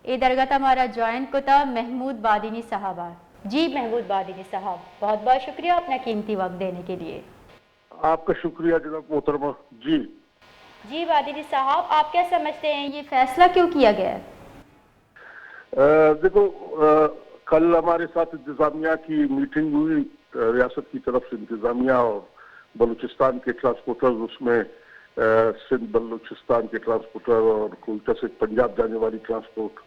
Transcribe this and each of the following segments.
ए दरगत हमारा जॉइन कोता महमूद बादिनी साहबा। जी महमूद बादिनी साहब, बहुत बहुत शुक्रिया अपना कीमती वक्त देने के लिए। आपका शुक्रिया जनाब मोहतरमा। जी बादिनी साहब, आप क्या समझते हैं ये फैसला क्यों किया गया है? देखो, कल हमारे साथ इंतजामिया की मीटिंग हुई, रियासत की तरफ से इंतजामिया और बलूचिस्तान के ट्रांसपोर्टर, उसमें सिंध बलूचिस्तान के ट्रांसपोर्टर और कोयटा से पंजाब जाने वाली ट्रांसपोर्ट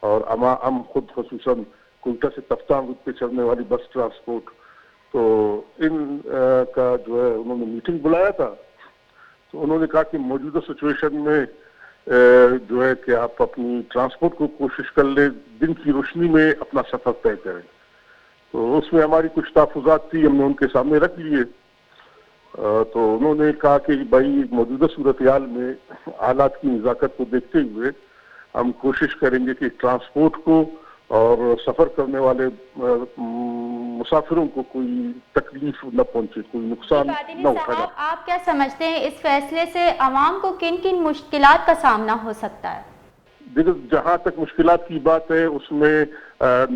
और हम खुद खसूसन कोयटा से तफ्तान रूट पे चलने वाली बस ट्रांसपोर्ट, तो इन का जो है उन्होंने मीटिंग बुलाया था। तो उन्होंने कहा कि मौजूदा सिचुएशन में जो है कि आप अपनी ट्रांसपोर्ट को कोशिश कर ले दिन की रोशनी में अपना सफर तय करें। तो उसमें हमारी कुछ तहफ़्फ़ुज़ात थी, हमने उनके सामने रख लिए। तो उन्होंने कहा कि भाई मौजूदा सूरत हाल में हालात की नज़ाकत को देखते हुए हम कोशिश करेंगे कि ट्रांसपोर्ट को और सफ़र करने वाले मुसाफिरों को कोई तकलीफ न पहुंचे, कोई नुकसान न उठाए। आप क्या समझते हैं इस फैसले से आवाम को किन किन मुश्किलात का सामना हो सकता है? देखो, जहाँ तक मुश्किलात की बात है उसमें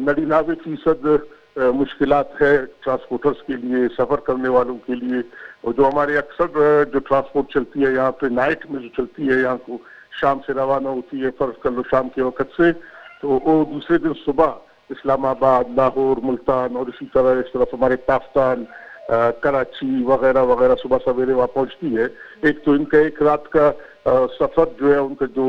99% मुश्किलात है ट्रांसपोर्टर्स के लिए, सफ़र करने वालों के लिए। और जो हमारे अक्सर जो ट्रांसपोर्ट चलती है यहाँ पे नाइट में जो चलती है, यहाँ को शाम से रवाना होती है, फर्ज कर लो शाम के वक़्त से, तो वो दूसरे दिन सुबह इस्लामाबाद, लाहौर, मुल्तान और इसी तरह इस तरफ हमारे पाकिस्तान, कराची वगैरह वगैरह सुबह सवेरे वहाँ पहुँचती है। एक तो इनका एक रात का सफ़र जो है उनका जो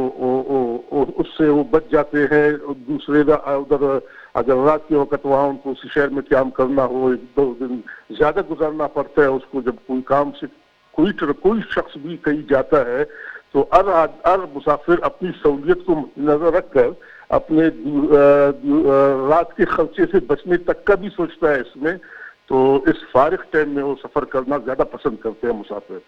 उससे वो बच जाते हैं। दूसरे उधर अगर रात के वक़्त वहाँ उनको उसी शहर में काम करना हो, 1-2 दिन ज़्यादा गुजारना पड़ता है उसको। जब कोई काम से कोई शख्स भी कहीं जाता है तो हर मुसाफिर अपनी सहूलियत को नज़र रखकर अपने रात के खर्चे से बचने तक का भी सोचता है इसमें। तो इस फारिग टाइम में वो सफ़र करना ज़्यादा पसंद करते हैं मुसाफिर।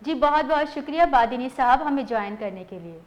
जी बहुत बहुत शुक्रिया बादिनी साहब हमें ज्वाइन करने के लिए।